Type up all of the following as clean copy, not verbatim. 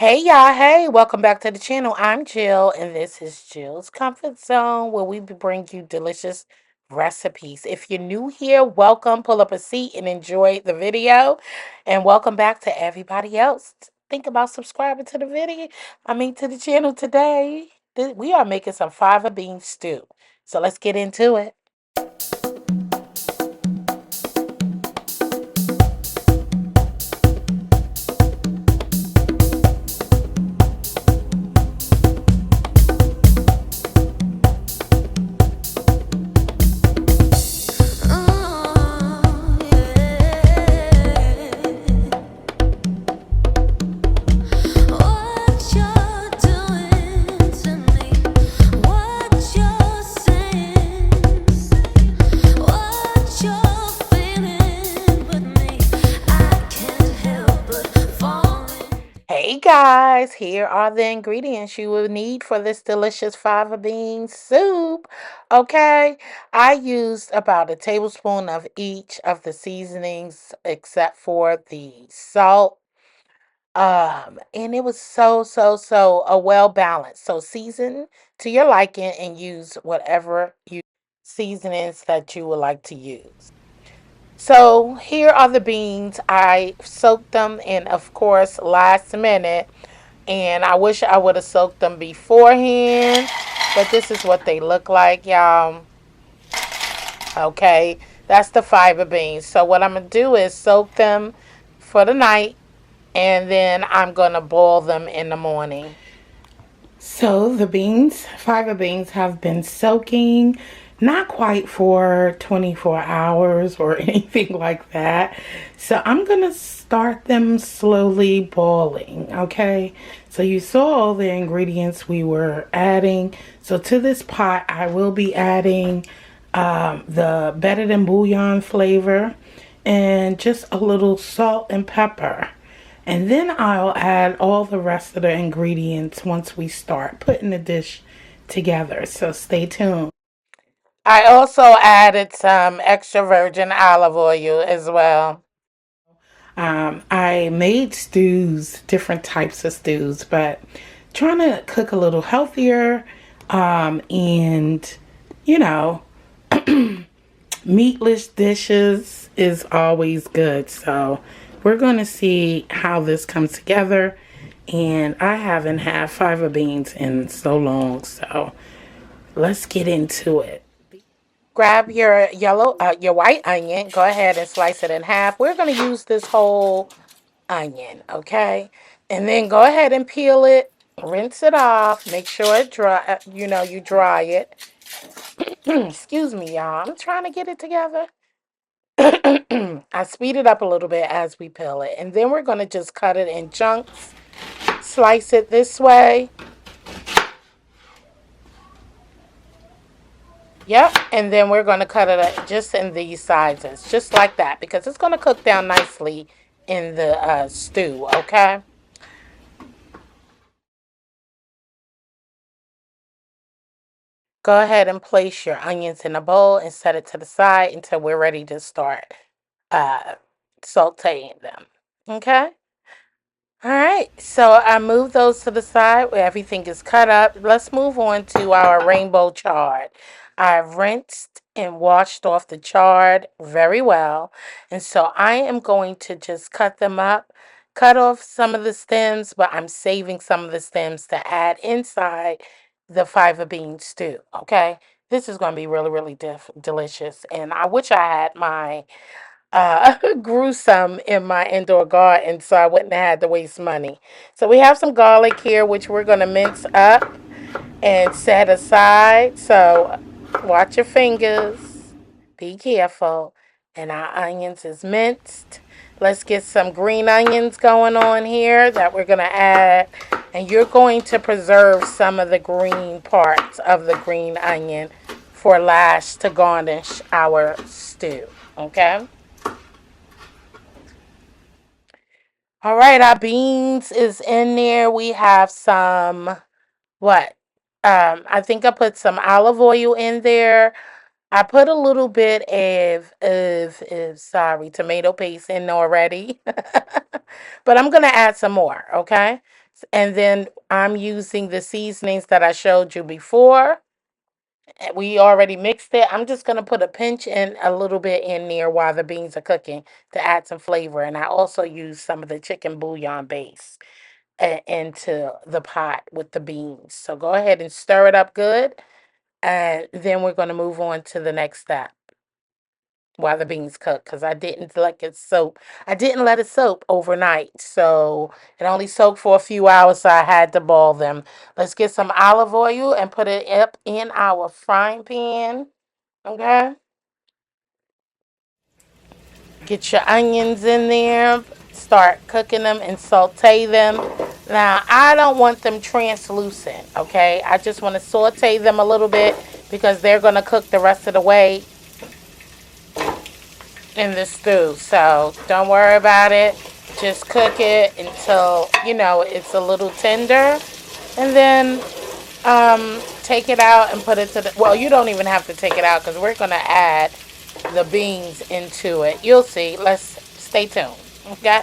Hey y'all, hey, welcome back to the channel. I'm Jill, and this is Jill's Comfort Zone, where we bring you delicious recipes. If you're new here, welcome. Pull up a seat and enjoy the video. And welcome back to everybody else. Think about subscribing to the to the channel today. We are making some fava bean stew. So let's get into it. Hey guys, here are the ingredients you will need for this delicious fava bean soup. Okay, I used about a tablespoon of each of the seasonings except for the salt. And it was so well balanced. So season to your liking and use whatever you seasonings that you would like to use. So here are the beans. I soaked them in, of course, last minute. And I wish I would have soaked them beforehand. But this is what they look like, y'all. Okay. That's the fiber beans. So what I'm going to do is soak them for the night. And then I'm going to boil them in the morning. So the beans, fiber beans, have been soaking, not quite for 24 hours or anything like that. So I'm going to start them slowly boiling, okay? So you saw all the ingredients we were adding. So to this pot, I will be adding the better than bouillon flavor and just a little salt and pepper. And then I'll add all the rest of the ingredients once we start putting the dish together. So stay tuned. I also added some extra virgin olive oil as well. I made stews, different types of stews, but trying to cook a little healthier and, you know, meatless dishes is always good. So we're going to see how this comes together. And I haven't had fava beans in so long. So let's get into it. Grab your your white onion. Go ahead and slice it in half. We're going to use this whole onion, okay? And then go ahead and peel it. Rinse it off. Make sure it dry. You dry it. Excuse me, y'all. I'm trying to get it together. I speed it up a little bit as we peel it. And then we're going to just cut it in chunks. Slice it this way. Yep. And then we're going to cut it just in these sizes. Just like that. Because it's going to cook down nicely in the stew. Okay. Go ahead and place your onions in a bowl and set it to the side until we're ready to start uh, sauteing them. Okay. All right, so I moved those to the side where everything is cut up. Let's move on to our rainbow chard. I've rinsed and washed off the chard very well. And so I am going to just cut them up, cut off some of the stems, but I'm saving some of the stems to add inside the fava bean stew. Okay, this is going to be really delicious. And I wish I had my grew some in my indoor garden so I wouldn't have had to waste money. So we have some garlic here, which we're going to mince up and set aside. So watch your fingers. Be careful. And our onions is minced. Let's get some green onions going on here that we're going to add. And you're going to preserve some of the green parts of the green onion for last to garnish our stew. Okay? All right, our beans is in there. We have some what? I think I put some olive oil in there. I put a little bit of sorry, tomato paste in already. But I'm gonna add some more, okay? And then I'm using the seasonings that I showed you before. We already mixed it. I'm just going to put a pinch and a little bit in there while the beans are cooking to add some flavor. And I also use some of the chicken bouillon base into the pot with the beans. So go ahead and stir it up good. And then we're going to move on to the next step while the beans cook, because I didn't let it soak. I didn't let it soak overnight, so it only soaked for a few hours, so I had to boil them. Let's get some olive oil and put it up in our frying pan. Okay, get your onions in there, start cooking them and saute them. Now I don't want them translucent, okay? I just want to saute them a little bit because they're going to cook the rest of the way in the stew. So don't worry about it. Just cook it until, it's a little tender. And then take it out and put it to the... Well, you don't even have to take it out because we're going to add the beans into it. You'll see. Let's stay tuned. Okay?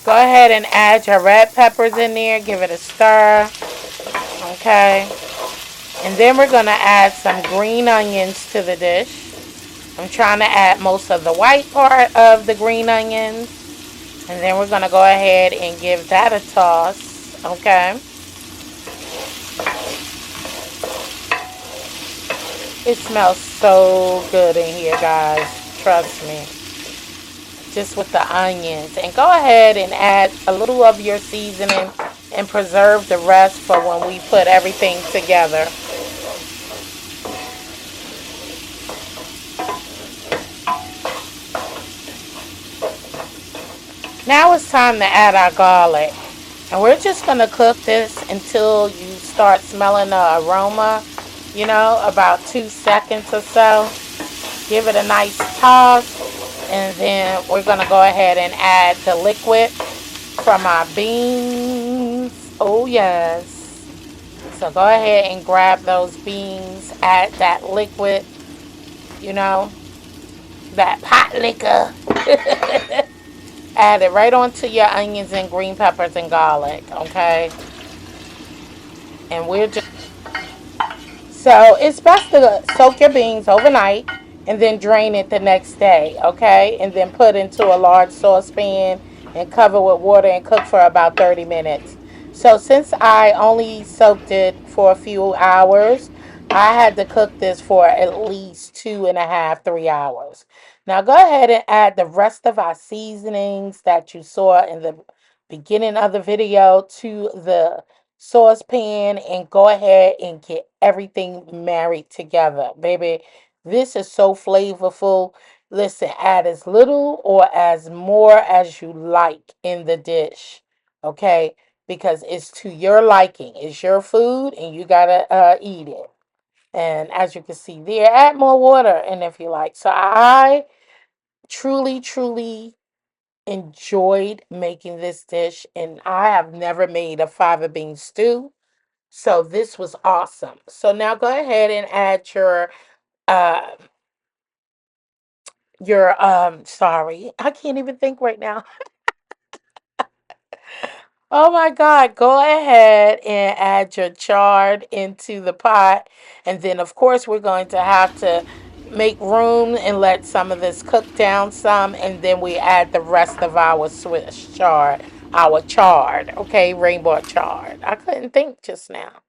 Go ahead and add your red peppers in there. Give it a stir. Okay? And then we're going to add some green onions to the dish. I'm trying to add most of the white part of the green onions. And then we're going to go ahead and give that a toss. Okay? It smells so good in here, guys. Trust me. Just with the onions. And go ahead and add a little of your seasoning and preserve the rest for when we put everything together. Now it's time to add our garlic. And we're just going to cook this until you start smelling the aroma, about 2 seconds or so. Give it a nice toss. And then we're going to go ahead and add the liquid from our beans. Oh, yes. So go ahead and grab those beans. Add that liquid, that pot liquor. Add it right onto your onions and green peppers and garlic, okay? And we're just... So it's best to soak your beans overnight and then drain it the next day, okay? And then put into a large saucepan and cover with water and cook for about 30 minutes. So since I only soaked it for a few hours, I had to cook this for at least 2.5, 3 hours. Now go ahead and add the rest of our seasonings that you saw in the beginning of the video to the saucepan and go ahead and get everything married together. Baby, this is so flavorful. Listen, add as little or as more as you like in the dish, okay? Because it's to your liking. It's your food and you gotta eat it. And as you can see there, add more water in if you like. So I truly, truly enjoyed making this dish, and I have never made a fava bean stew. So this was awesome. So now go ahead and add uh sorry, I can't even think right now. Oh my God, go ahead and add your chard into the pot. And then, of course, we're going to have to make room and let some of this cook down some. And then we add the rest of our Swiss chard, okay, rainbow chard. I couldn't think just now.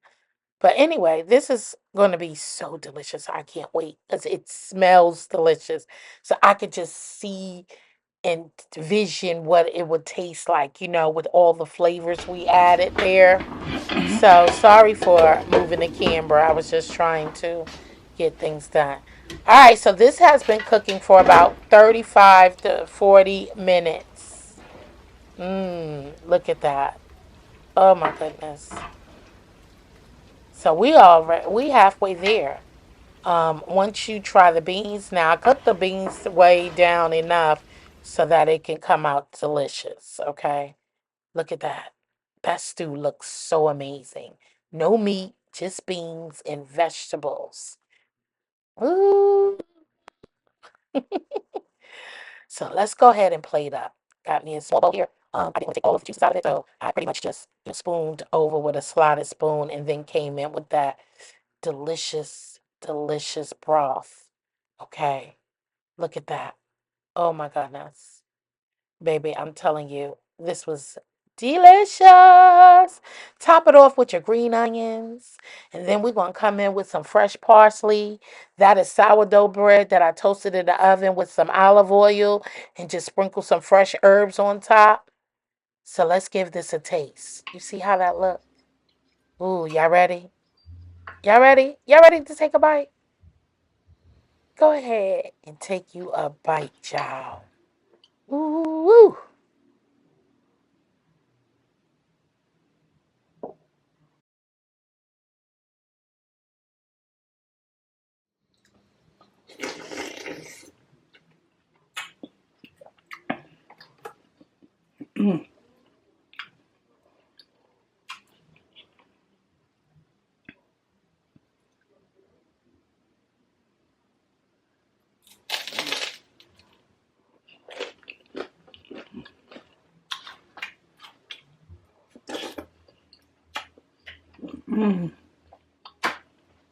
But anyway, this is going to be so delicious. I can't wait because it smells delicious. So I could just see and vision what it would taste like, with all the flavors we added there. So sorry for moving the camera. I was just trying to get things done. All right, so this has been cooking for about 35 to 40 minutes. Look at that. Oh my goodness. So we halfway there. Once you try the beans, now I cook the beans way down enough so that it can come out delicious. Okay, look at that. That stew looks so amazing. No meat, just beans and vegetables. Ooh. So let's go ahead and plate up. Got me a small bowl here. I didn't want to take all of the juices out of it, so I pretty much just spooned over with a slotted spoon and then came in with that delicious, delicious broth. Okay, look at that. Oh my goodness. Baby, I'm telling you, this was delicious. Top it off with your green onions. And then we're going to come in with some fresh parsley. That is sourdough bread that I toasted in the oven with some olive oil and just sprinkle some fresh herbs on top. So let's give this a taste. You see how that looks? Ooh, y'all ready? Y'all ready? Y'all ready to take a bite? Go ahead and take you a bite, child. Ooh.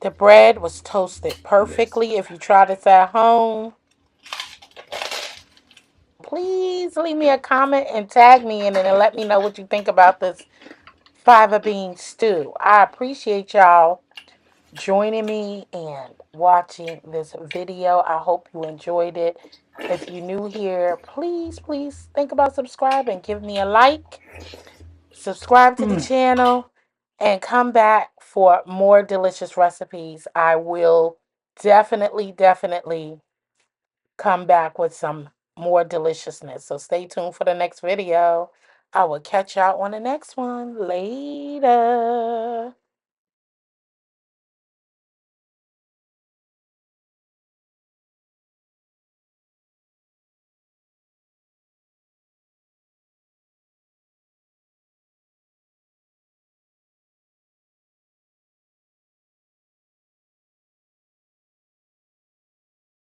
The bread was toasted perfectly. If you try this at home, please leave me a comment and tag me in it and let me know what you think about this fava bean stew. I appreciate y'all joining me and watching this video. I hope you enjoyed it. If you're new here, please, please think about subscribing. Give me a like, subscribe to the channel, and come back for more delicious recipes. I will definitely come back with some more deliciousness. So stay tuned for the next video. I will catch y'all on the next one. Later.